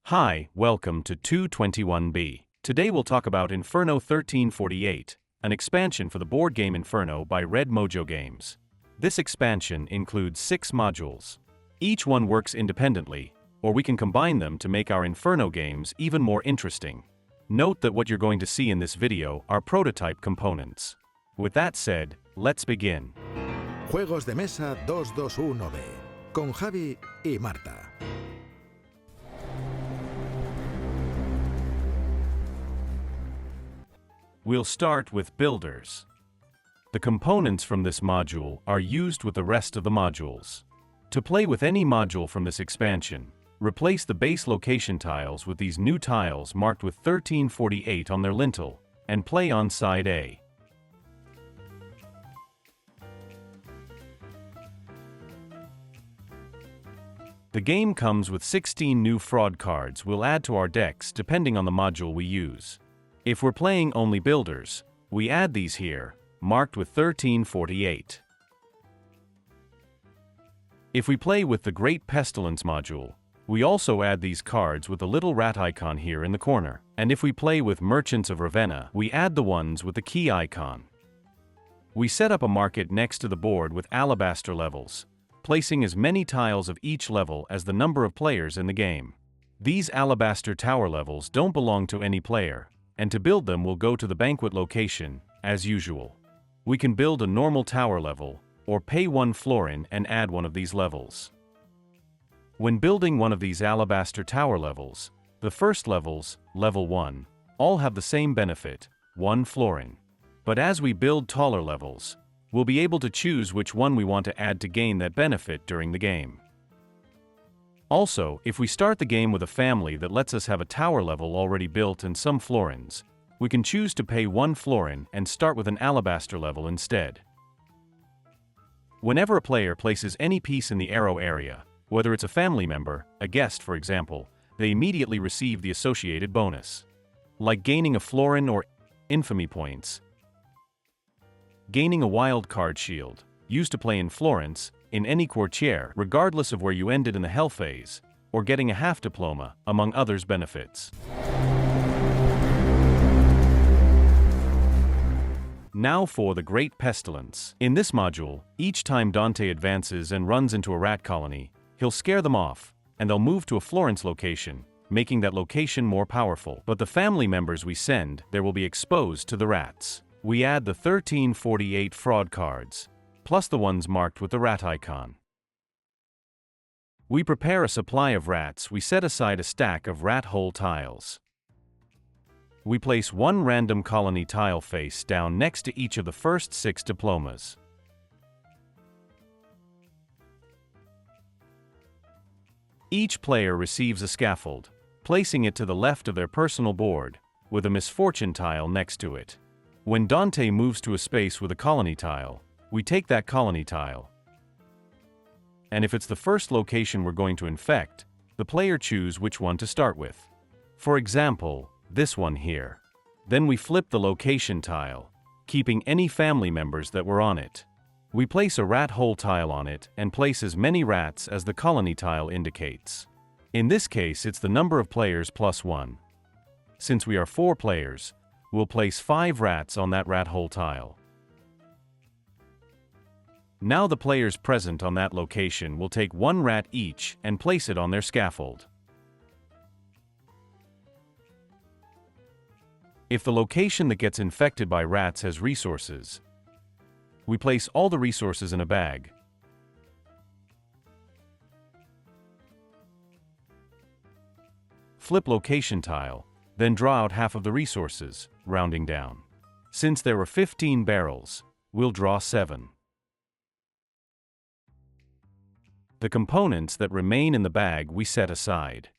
Hi, welcome to 221B. Today we'll talk about Inferno 1348, an expansion for the board game Inferno by Red Mojo Games. This expansion includes 6 modules. Each one works independently, or we can combine them to make our Inferno games even more interesting. Note that what you're going to see in this video are prototype components. With that said, let's begin. Juegos de Mesa 221B, con Javi y Marta. We'll start with builders. The components from this module are used with the rest of the modules. To play with any module from this expansion, replace the base location tiles with these new tiles marked with 1348 on their lintel, and play on side A. The game comes with 16 new fraud cards we'll add to our decks depending on the module we use. If we're playing only builders, we add these here, marked with 1348. If we play with the Great Pestilence module, we also add these cards with the little rat icon here in the corner. And if we play with Merchants of Ravenna, we add the ones with the key icon. We set up a market next to the board with alabaster levels, placing as many tiles of each level as the number of players in the game. These alabaster tower levels don't belong to any player, and to build them we'll go to the banquet location, as usual. We can build a normal tower level, or pay 1 florin and add one of these levels. When building one of these alabaster tower levels, the first levels, level 1, all have the same benefit, 1 florin. But as we build taller levels, we'll be able to choose which one we want to add to gain that benefit during the game. Also, if we start the game with a family that lets us have a tower level already built and some florins, we can choose to pay 1 florin and start with an alabaster level instead. Whenever a player places any piece in the arrow area, whether it's a family member, a guest for example, they immediately receive the associated bonus. Like gaining a florin or infamy points, gaining a wild card shield, used to play in Florence, in any courtier, regardless of where you ended in the hell phase, or getting a half diploma, among others benefits. Now for the Great Pestilence. In this module, each time Dante advances and runs into a rat colony, he'll scare them off, and they'll move to a Florence location, making that location more powerful. But the family members we send there will be exposed to the rats. We add the 1348 fraud cards, plus the ones marked with the rat icon. We prepare a supply of rats. We set aside a stack of rat hole tiles. We place 1 random colony tile face down next to each of the first 6 diplomas. Each player receives a scaffold, placing it to the left of their personal board, with a misfortune tile next to it. When Dante moves to a space with a colony tile, we take that colony tile. And if it's the first location we're going to infect, the player choose which one to start with. For example, this one here. Then we flip the location tile, keeping any family members that were on it. We place a rat hole tile on it and place as many rats as the colony tile indicates. In this case it's the number of players plus 1. Since we are 4 players, we'll place 5 rats on that rat hole tile. Now the players present on that location will take 1 rat each and place it on their scaffold. If the location that gets infected by rats has resources, we place all the resources in a bag. Flip location tile, then draw out half of the resources, rounding down. Since there were 15 barrels, we'll draw 7. The components that remain in the bag we set aside.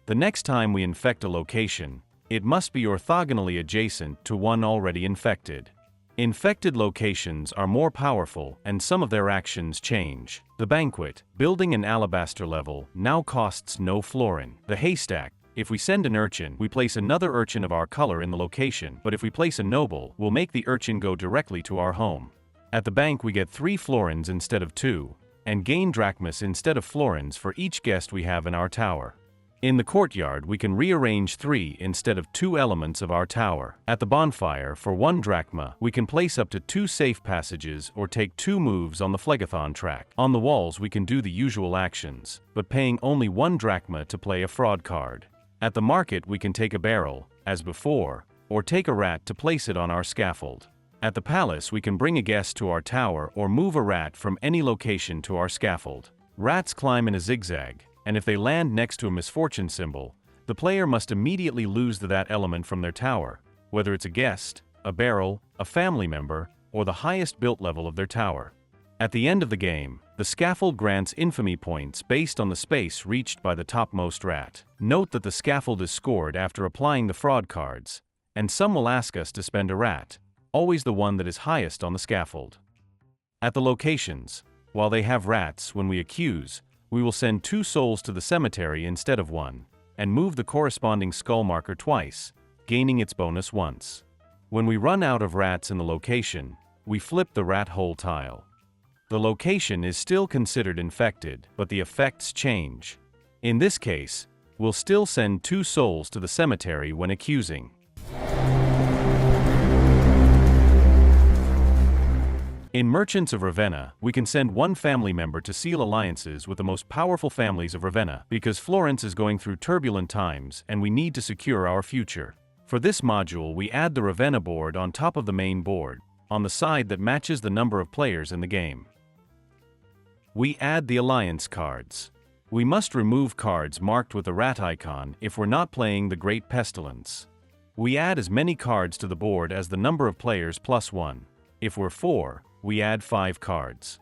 The next time we infect a location, it must be orthogonally adjacent to one already infected. Infected locations are more powerful and some of their actions change. The banquet, building an alabaster level, now costs no florin. The haystack, if we send an urchin, we place another urchin of our color in the location, but if we place a noble, we'll make the urchin go directly to our home. At the bank we get 3 florins instead of 2, and gain drachmas instead of florins for each guest we have in our tower. In the courtyard, we can rearrange 3 instead of 2 elements of our tower. At the bonfire, for 1 drachma, we can place up to 2 safe passages or take 2 moves on the phlegathon track. On the walls, we can do the usual actions, but paying only 1 drachma to play a fraud card. At the market, we can take a barrel, as before, or take a rat to place it on our scaffold. At the palace, we can bring a guest to our tower or move a rat from any location to our scaffold. Rats climb in a zigzag, and if they land next to a misfortune symbol, the player must immediately lose that element from their tower, whether it's a guest, a barrel, a family member, or the highest built level of their tower. At the end of the game, the scaffold grants infamy points based on the space reached by the topmost rat. Note that the scaffold is scored after applying the fraud cards, and some will ask us to spend a rat, always the one that is highest on the scaffold. At the locations, while they have rats, when we accuse, we will send 2 souls to the cemetery instead of 1, and move the corresponding skull marker twice, gaining its bonus once. When we run out of rats in the location, we flip the rat hole tile. The location is still considered infected, but the effects change. In this case, we'll still send 2 souls to the cemetery when accusing. In Merchants of Ravenna, we can send 1 family member to seal alliances with the most powerful families of Ravenna, because Florence is going through turbulent times and we need to secure our future. For this module, we add the Ravenna board on top of the main board, on the side that matches the number of players in the game. We add the alliance cards. We must remove cards marked with a rat icon if we're not playing the Great Pestilence. We add as many cards to the board as the number of players plus 1. If we're 4, we add 5 cards.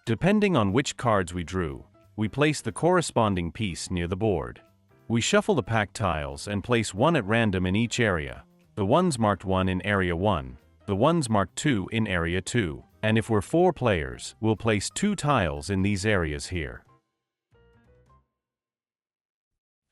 Depending on which cards we drew, we place the corresponding piece near the board. We shuffle the pack tiles and place 1 at random in each area, the ones marked 1 in Area 1, the ones marked 2 in Area 2, and if we're 4 players, we'll place 2 tiles in these areas here.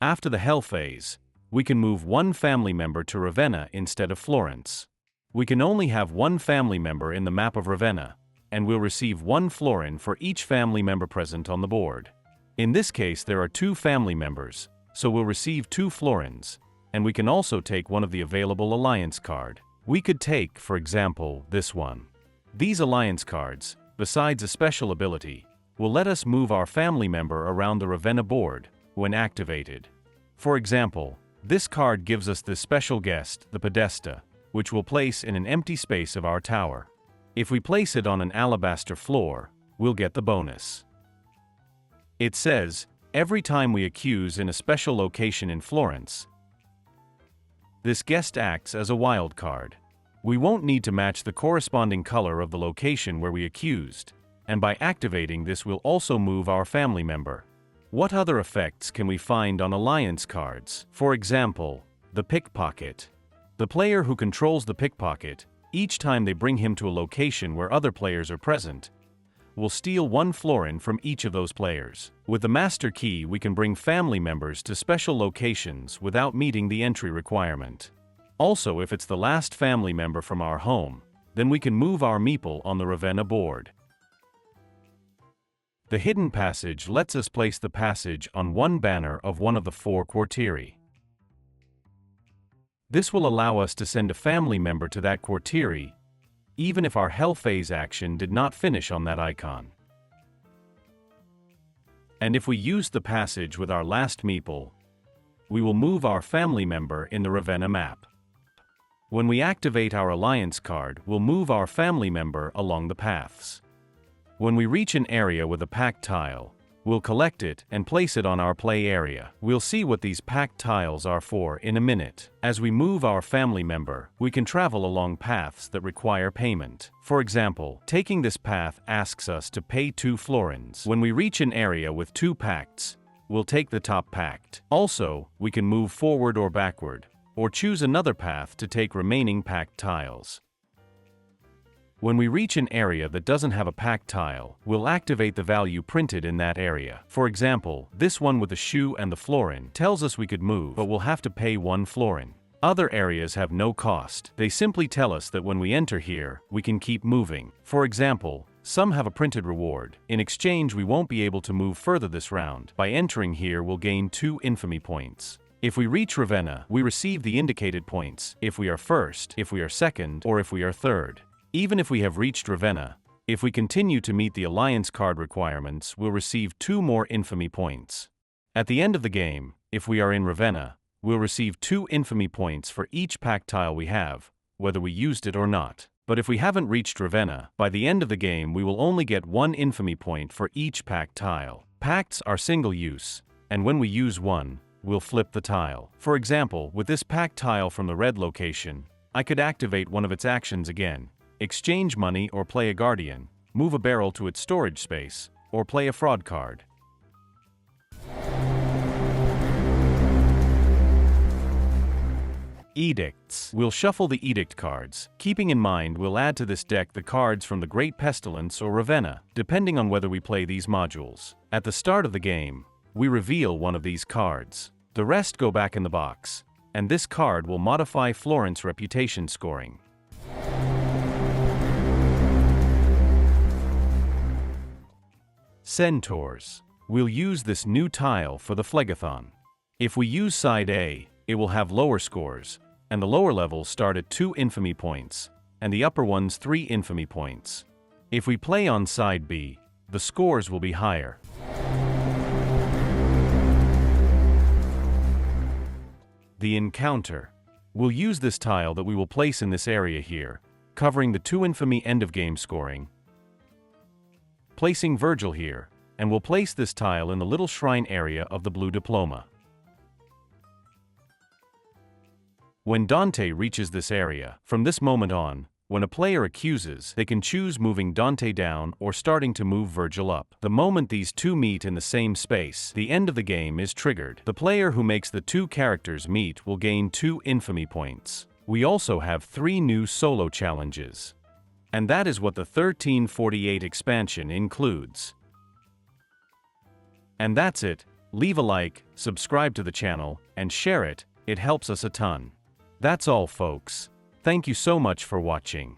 After the Hell phase, we can move 1 family member to Ravenna instead of Florence. We can only have 1 family member in the map of Ravenna, and we'll receive 1 florin for each family member present on the board. In this case, there are 2 family members, so we'll receive 2 florins, and we can also take one of the available alliance card. We could take, for example, this one. These alliance cards, besides a special ability, will let us move our family member around the Ravenna board when activated. For example, this card gives us this special guest, the Podesta, which we'll place in an empty space of our tower. If we place it on an alabaster floor, we'll get the bonus. It says, every time we accuse in a special location in Florence, this guest acts as a wild card. We won't need to match the corresponding color of the location where we accused, and by activating this we'll also move our family member. What other effects can we find on alliance cards? For example, the pickpocket. The player who controls the pickpocket, each time they bring him to a location where other players are present, will steal 1 florin from each of those players. With the master key, we can bring family members to special locations without meeting the entry requirement. Also, if it's the last family member from our home, then we can move our meeple on the Ravenna board. The hidden passage lets us place the passage on 1 banner of one of the 4 quartieri. This will allow us to send a family member to that quartieri, even if our Hell phase action did not finish on that icon. And if we use the passage with our last meeple, we will move our family member in the Ravenna map. When we activate our alliance card, we'll move our family member along the paths. When we reach an area with a packed tile, we'll collect it and place it on our play area. We'll see what these packed tiles are for in a minute. As we move our family member, we can travel along paths that require payment. For example, taking this path asks us to pay 2 florins. When we reach an area with 2 pacts, we'll take the top pact. Also, we can move forward or backward, or choose another path to take remaining packed tiles. When we reach an area that doesn't have a packed tile, we'll activate the value printed in that area. For example, this one with the shoe and the florin tells us we could move, but we'll have to pay 1 florin. Other areas have no cost. They simply tell us that when we enter here, we can keep moving. For example, Some have a printed reward. In exchange, we won't be able to move further this round. By entering here, we'll gain 2 infamy points. If we reach Ravenna, we receive the indicated points, if we are first, if we are second, or if we are third. Even if we have reached Ravenna, if we continue to meet the alliance card requirements, we'll receive 2 more infamy points. At the end of the game, if we are in Ravenna, we'll receive 2 infamy points for each pack tile we have, whether we used it or not. But if we haven't reached Ravenna, by the end of the game we will only get 1 infamy point for each pack tile. Pacts are single use, and when we use one, we'll flip the tile. For example, with this pack tile from the red location, I could activate one of its actions again, exchange money or play a guardian, move a barrel to its storage space, or play a fraud card. Edicts. We'll shuffle the Edict cards. Keeping in mind, we'll add to this deck the cards from the Great Pestilence or Ravenna, depending on whether we play these modules. At the start of the game, we reveal one of these cards. The rest go back in the box, and this card will modify Florence reputation scoring. Centaurs. We'll use this new tile for the Phlegathon. If we use side A, it will have lower scores, and the lower levels start at 2 infamy points, and the upper ones 3 infamy points. If we play on side B, the scores will be higher. The Encounter. We'll use this tile that we will place in this area here, covering the 2 infamy end-of-game scoring, placing Virgil here, and we'll place this tile in the little shrine area of the blue diploma. When Dante reaches this area, from this moment on, when a player accuses, they can choose moving Dante down or starting to move Virgil up. The moment these two meet in the same space, the end of the game is triggered. The player who makes the 2 characters meet will gain 2 infamy points. We also have 3 new solo challenges. And that is what the 1348 expansion includes. And that's it. Leave a like, subscribe to the channel, and share it. It helps us a ton. That's all, folks. Thank you so much for watching.